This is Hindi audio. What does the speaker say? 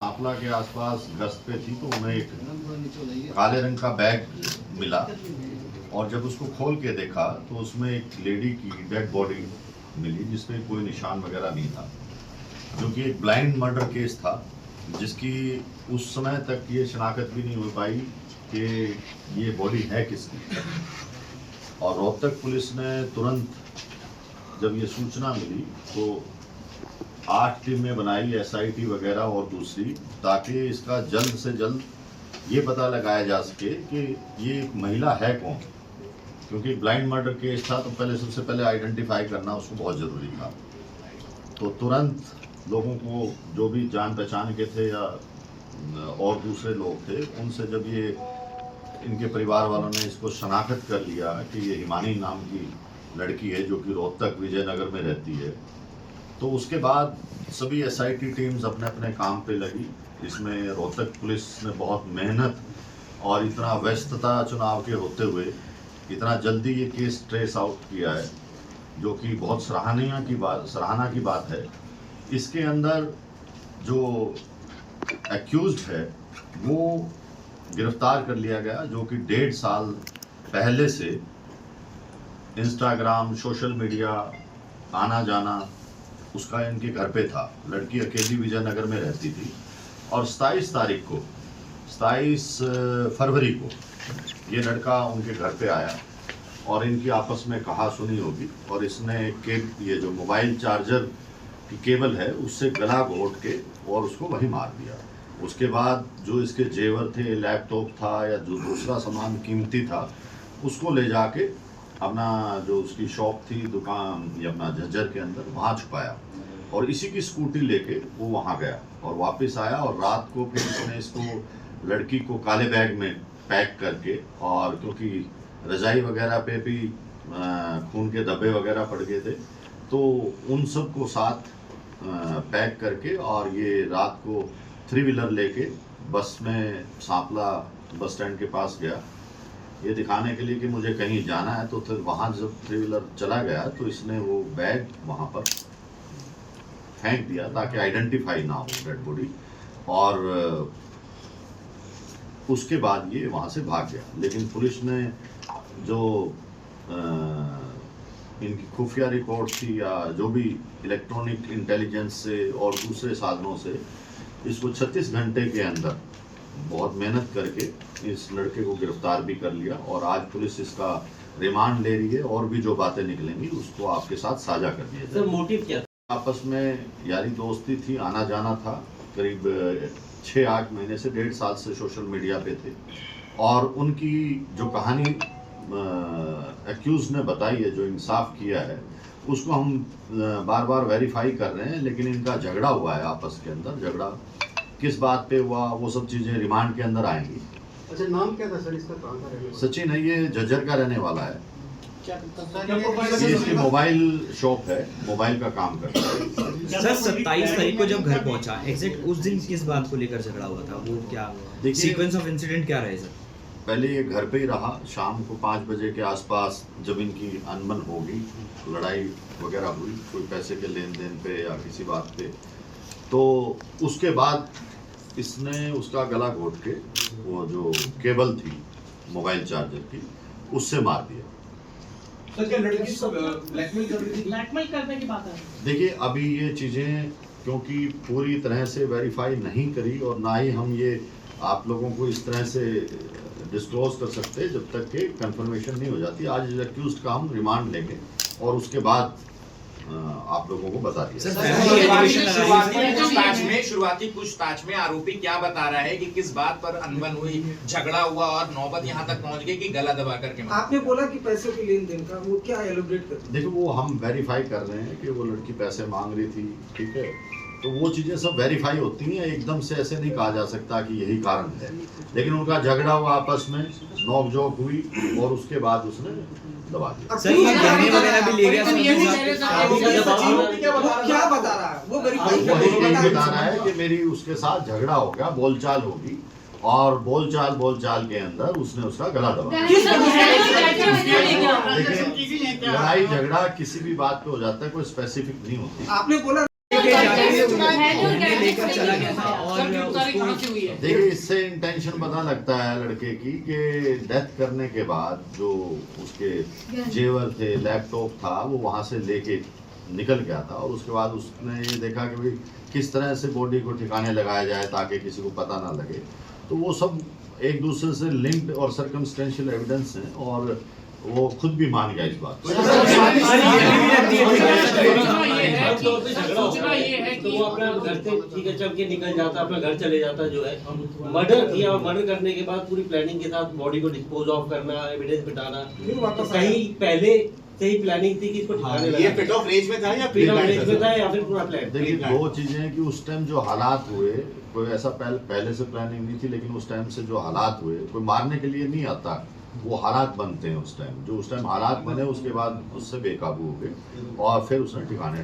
सांपला के आसपास गश्त पे थी तो उन्हें एक काले रंग का बैग मिला और जब उसको खोल के देखा तो उसमें एक लेडी की डेड बॉडी मिली जिसमें कोई निशान वगैरह नहीं था, जो कि एक ब्लाइंड मर्डर केस था जिसकी उस समय तक ये शनाख्त भी नहीं हो पाई कि ये बॉडी है किसकी। और रोहतक पुलिस ने तुरंत जब ये सूचना मिली तो 8 टीमें बनाई, SIT वगैरह और दूसरी, ताकि इसका जल्द से जल्द ये पता लगाया जा सके कि ये एक महिला है कौन, क्योंकि ब्लाइंड मर्डर केस था तो सबसे पहले आइडेंटिफाई करना उसको बहुत ज़रूरी था। तो तुरंत लोगों को जो भी जान पहचान के थे या और दूसरे लोग थे उनसे जब ये इनके परिवार वालों ने इसको शनाख्त कर लिया कि ये हिमानी नाम की लड़की है जो कि रोहतक विजयनगर में रहती है, तो उसके बाद सभी SIT टीम्स अपने अपने काम पे लगी। इसमें रोहतक पुलिस ने बहुत मेहनत और इतना व्यस्तता चुनाव के होते हुए इतना जल्दी ये केस ट्रेस आउट किया है, जो कि बहुत सराहना की बात है। इसके अंदर जो एक्यूज्ड है वो गिरफ्तार कर लिया गया, जो कि 1.5 साल पहले से इंस्टाग्राम, सोशल मीडिया आना जाना उसका इनके घर पे था। लड़की अकेली विजयनगर में रहती थी और 27 फरवरी को ये लड़का उनके घर पे आया और इनकी आपस में कहा सुनी होगी और इसने ये जो मोबाइल चार्जर की केबल है उससे गला घोट के और उसको वहीं मार दिया। उसके बाद जो इसके जेवर थे, लैपटॉप था या जो दूसरा सामान कीमती था, उसको ले जाके अपना जो उसकी शॉप थी, दुकान या अपना झज्जर के अंदर, वहाँ छुपाया और इसी की स्कूटी लेके वो वहाँ गया और वापस आया और रात को फिर इसने इसको लड़की को काले बैग में पैक करके, और क्योंकि रजाई वगैरह पे भी खून के धब्बे वगैरह पड़ गए थे, तो उन सब को साथ पैक करके और ये रात को 3 व्हीलर लेके बस में सांपला बस स्टैंड के पास गया, ये दिखाने के लिए कि मुझे कहीं जाना है। तो फिर वहाँ जब 3 व्हीलर चला गया तो इसने वो बैग वहाँ पर फेंक दिया ताकि आइडेंटिफाई ना हो डेड बॉडी, और उसके बाद ये वहाँ से भाग गया। लेकिन पुलिस ने जो इनकी खुफिया रिपोर्ट थी या जो भी इलेक्ट्रॉनिक इंटेलिजेंस से और दूसरे साधनों से इसको 36 घंटे के अंदर बहुत मेहनत करके इस लड़के को गिरफ्तार भी कर लिया और आज पुलिस इसका रिमांड ले रही है और भी जो बातें निकलेंगी उसको आपके साथ साझा कर दिया जाए। मोटिव क्या था? आपस में यारी दोस्ती थी, आना जाना था, करीब 6-8 महीने से 1.5 साल से सोशल मीडिया पे थे और उनकी जो कहानी एक्यूज ने बताई है, जो इंसाफ किया है, उसको हम बार बार वेरीफाई कर रहे हैं। लेकिन इनका झगड़ा हुआ है आपस के अंदर, झगड़ा किस बात पे हुआ वो सब चीज़ें रिमांड के अंदर आएंगी। अच्छा, नाम क्या था सर इसका? कहाँ का रहने वाला? सचिन है, ये झज्जर का रहने वाला है। ये इसकी मोबाइल शॉप है, मोबाइल का काम करता है। सर 27 तारीख को जब घर पहुंचा, एग्जैक्ट उस दिन किस बात को लेकर झगड़ा हुआ था? वो क्या सीक्वेंस ऑफ इंसिडेंट क्या रहे सर? पहले ये घर पे ही रहा, शाम को 5 बजे के आसपास जब इनकी अनबन होगी, लड़ाई वगैरह हुई कोई पैसे के लेन देन पे या किसी बात पे, तो उसके बाद इसने उसका गला घोट के वो जो केबल थी मोबाइल चार्जर की उससे मार दिया। सर क्या लड़की को ब्लैकमेल कर रही थी? ब्लैकमेल करने की बात है। देखिए, अभी ये चीज़ें क्योंकि पूरी तरह से वेरीफाई नहीं करी और ना ही हम ये आप लोगों को इस तरह से डिस्क्लोज कर सकते जब तक कि कंफर्मेशन नहीं हो जाती। आज एक्यूज्ड का हम रिमांड लेंगे और उसके बाद आप लोगों को बता दिया। शुरुआती पूछताछ में आरोपी क्या बता रहा है कि किस बात पर अनबन हुई, झगड़ा हुआ और नौबत यहाँ तक पहुँच गई कि गला दबा करके आपने बोला कि पैसों के लेन देन का, वो क्या एलोब्रेट करते? देखो, वो हम वेरीफाई कर रहे हैं कि वो लड़की पैसे मांग रही थी, ठीक है, तो वो चीज़ें सब वेरीफाई होती हैं। एकदम से ऐसे नहीं कहा जा सकता कि यही कारण है, लेकिन उनका झगड़ा हुआ, आपस में नोक-झोंक हुई और उसके बाद उसने दबा दिया। सर ये गहने वगैरह भी ले गया क्या बता रहा है वो? गरीब वही बता रहा है कि मेरी उसके साथ झगड़ा हो गया, बोलचाल होगी और बोलचाल के अंदर उसने उसका गला दबा। देखिए, लड़ाई झगड़ा किसी भी बात पे हो जाता है, कोई स्पेसिफिक नहीं होती। आपने बोला घूमने लेकर चला गया था और उसको देखिए इससे इंटेंशन पता लगता है लड़के की कि डेथ करने के बाद जो उसके जेवर थे, लैपटॉप था, वो वहाँ से लेके निकल गया था और उसके बाद उसने ये देखा कि भाई किस तरह से बॉडी को ठिकाने लगाया जाए ताकि किसी को पता ना लगे। तो वो सब एक दूसरे से लिंक्ड और सर्कमस्टेंशियल एविडेंस हैं और वो खुद भी मान गया इस बात को। सूचना ये है कि वो अपना घर से ठीक है चल के निकल जाता, अपना घर चले जाता जो है, मर्डर किया, मर्डर करने के बाद पूरी प्लानिंग के साथ बॉडी को डिस्पोज ऑफ करना, एविडेंस मिटाना, फिर वापस कहीं पहले से ही प्लानिंग थी कि इसको ठिकाने ये लगाना। फिट ऑफ रेज में था या प्री फिर प्लान रेस में था या फिर पूरा प्लान? देखिए दो चीजें हैं कि उस टाइम जो हालात हुए, कोई ऐसा पहले से प्लानिंग नहीं थी, लेकिन उस टाइम से जो हालात हुए, कोई मारने के लिए नहीं आता, वो हालात बनते हैं उस टाइम। जो उस टाइम हालात बने उसके बाद उससे बेकाबू हो गए और फिर उसने ठिकाने